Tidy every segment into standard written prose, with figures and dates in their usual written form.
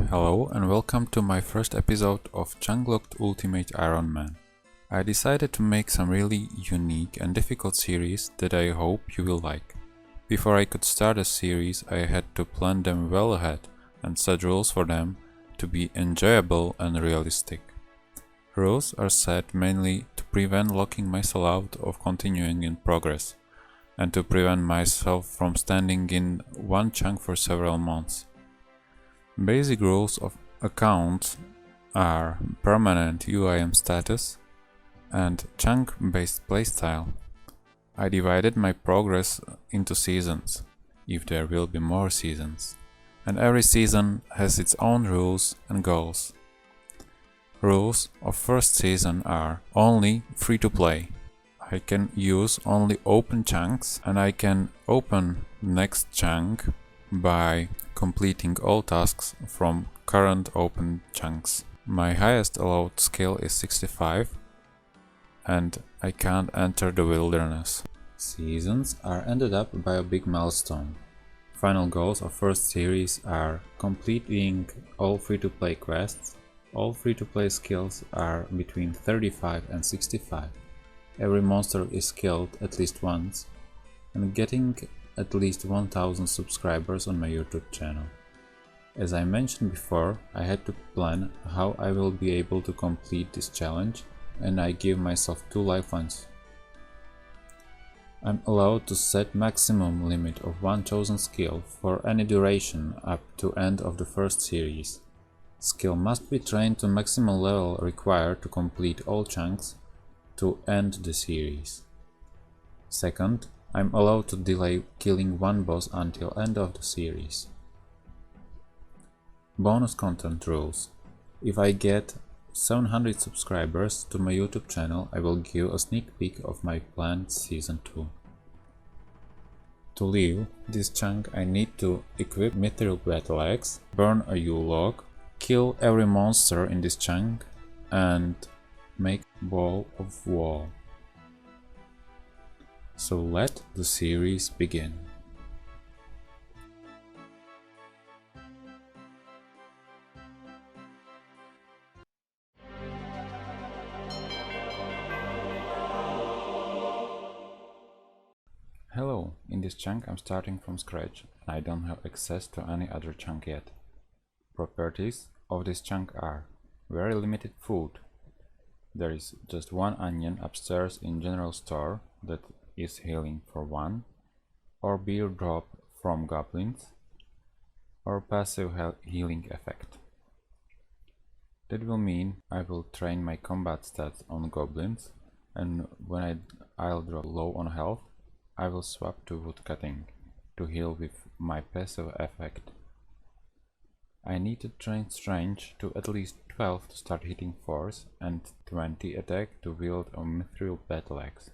Hello and welcome to my first episode of Chunklocked Ultimate Iron Man. I decided to make some really unique and difficult series that I hope you will like. Before I could start a series, I had to plan them well ahead and set rules for them to be enjoyable and realistic. Rules are set mainly to prevent locking myself out of continuing in progress and to prevent myself from standing in one chunk for several months. Basic rules of accounts are permanent UIM status and chunk-based playstyle. I divided my progress into seasons, if there will be more seasons, and every season has its own rules and goals. Rules of first season are only free to play. I can use only open chunks and I can open next chunk by completing all tasks from current open chunks. My highest allowed skill is 65 and I can't enter the wilderness. Seasons are ended up by a big milestone. Final goals of first series are completing all free-to-play quests. All free-to-play skills are between 35 and 65. Every monster is killed at least once and getting at least 1000 subscribers on my YouTube channel. As I mentioned before, I had to plan how I will be able to complete this challenge and I give myself 2 lifelines. I'm allowed to set maximum limit of one chosen skill for any duration up to end of the first series. Skill must be trained to maximum level required to complete all chunks to end the series. Second, I'm allowed to delay killing one boss until end of the series. Bonus content rules. If I get 700 subscribers to my YouTube channel, I will give a sneak peek of my planned Season 2. To leave this chunk I need to equip Mithril Battle Axe, burn a Yule log, kill every monster in this chunk and make Ball of Woe. So let the series begin. Hello, in this chunk I'm starting from scratch and I don't have access to any other chunk yet. Properties of this chunk are very limited food. There is just one onion upstairs in general store that is healing for 1, or beer drop from goblins, or passive healing effect. That will mean I will train my combat stats on goblins, and when I'll drop low on health, I will swap to woodcutting to heal with my passive effect. I need to train strength to at least 12 to start hitting force and 20 attack to wield a Mithril Battle Axe.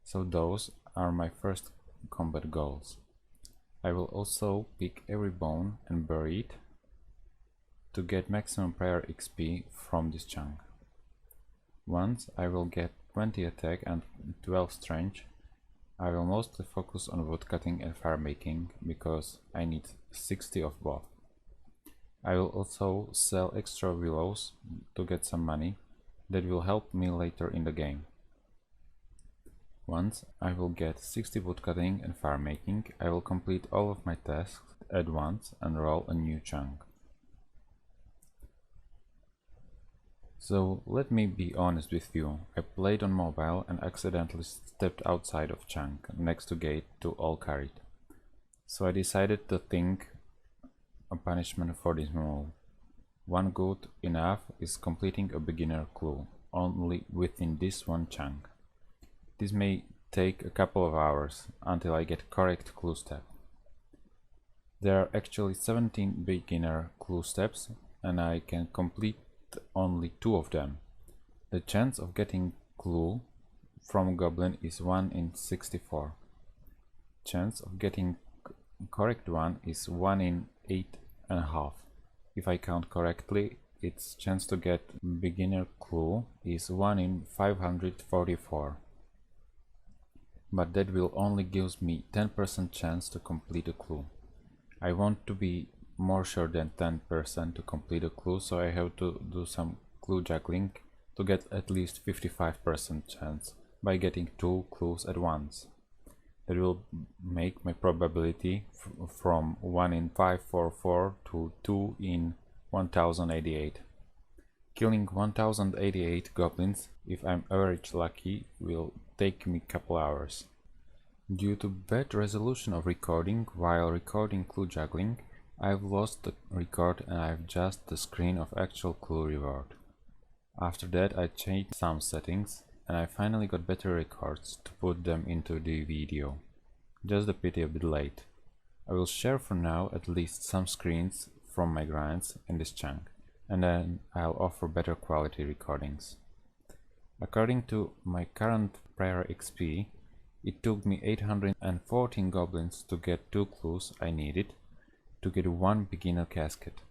So those are my first combat goals. I will also pick every bone and bury it to get maximum prayer XP from this chunk. Once I will get 20 attack and 12 strength, I will mostly focus on woodcutting and fire making because I need 60 of both. I will also sell extra willows to get some money that will help me later in the game. Once I will get 60 woodcutting and fire making, I will complete all of my tasks at once and roll a new chunk. So let me be honest with you, I played on mobile and accidentally stepped outside of chunk next to gate to all carried. So I decided to think a punishment for this move. One good enough is completing a beginner clue, only within this one chunk. This may take a couple of hours until I get correct clue step. There are actually 17 beginner clue steps and I can complete only 2 of them. The chance of getting clue from goblin is 1 in 64. Chance of getting correct one is 1 in 8.5. If I count correctly, its chance to get beginner clue is 1 in 544. But that will only gives me 10% chance to complete a clue. I want to be more sure than 10% to complete a clue, so I have to do some clue juggling to get at least 55% chance by getting 2 clues at once. That will make my probability from 1 in 544 to 2 in 1088. Killing 1088 goblins, if I'm average lucky, will take me couple hours. Due to bad resolution of recording while recording clue juggling, I've lost the record and I've just the screen of actual clue reward. After that I changed some settings and I finally got better records to put them into the video. Just a pity a bit late. I will share for now at least some screens from my grinds in this chunk, and then I'll offer better quality recordings. According to my current prior XP, it took me 814 goblins to get 2 clues I needed to get 1 beginner casket,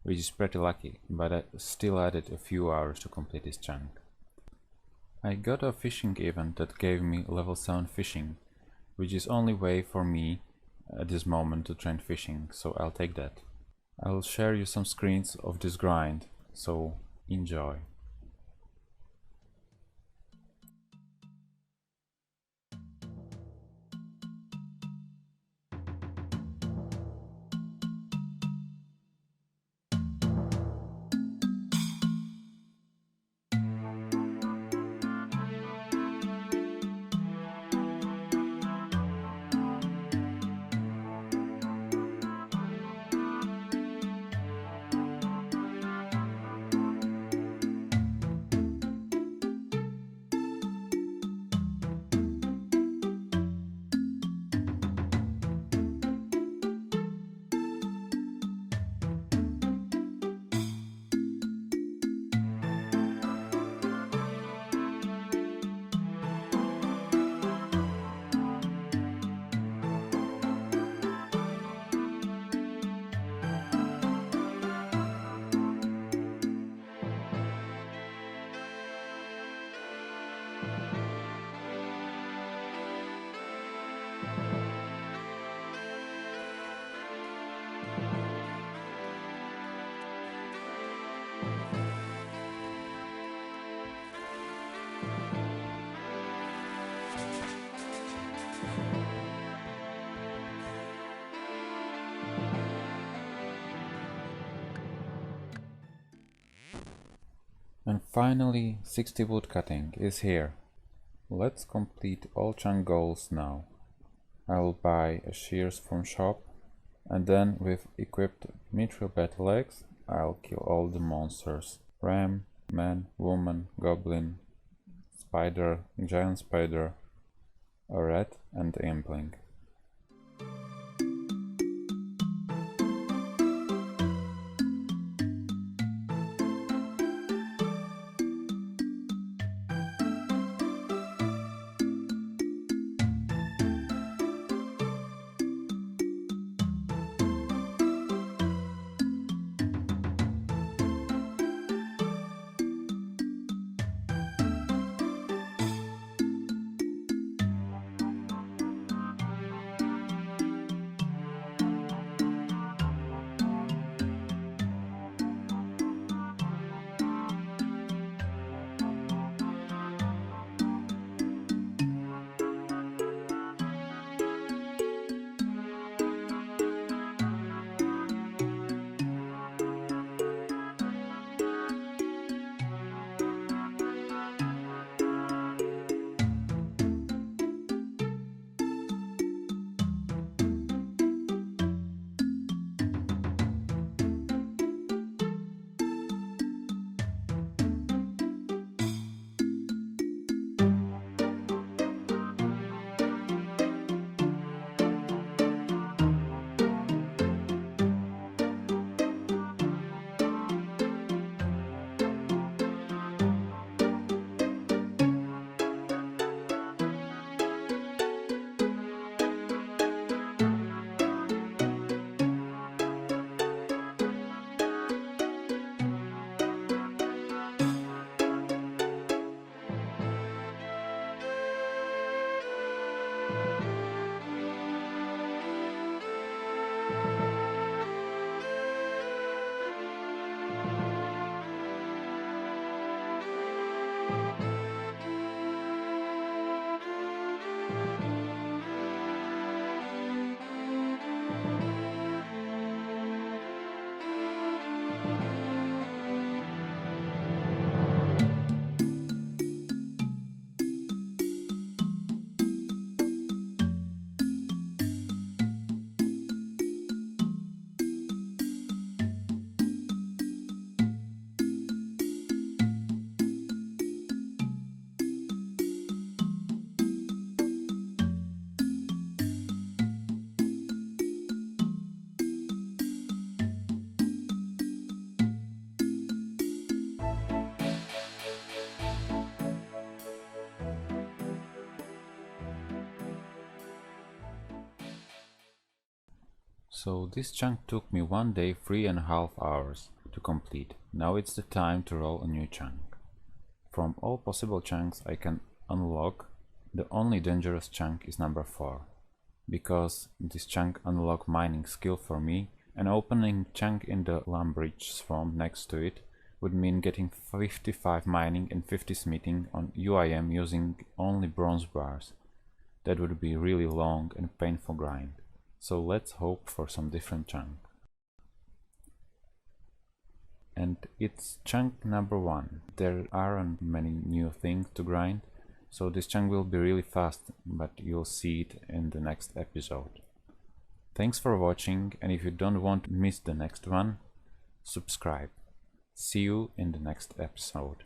which is pretty lucky, but I still added a few hours to complete this chunk. I got a fishing event that gave me level 7 fishing, which is only way for me at this moment to train fishing, so I'll take that. I'll share you some screens of this grind, so enjoy. And finally, 60 woodcutting is here. Let's complete all chunk goals now. I will buy a shears from shop, and then with equipped mithril battle axe, I'll kill all the monsters. Ram, man, woman, goblin, spider, giant spider, a rat and impling. So this chunk took me 1 day 3.5 hours to complete. Now it's the time to roll a new chunk. From all possible chunks I can unlock, the only dangerous chunk is number 4. Because this chunk unlock mining skill for me, and opening chunk in the Lumbridge swamp next to it would mean getting 55 mining and 50 smithing on UIM using only bronze bars. That would be really long and painful grind. So let's hope for some different chunk. And it's chunk number 1. There aren't many new things to grind, so this chunk will be really fast, but you'll see it in the next episode. Thanks for watching, and if you don't want to miss the next one, subscribe. See you in the next episode.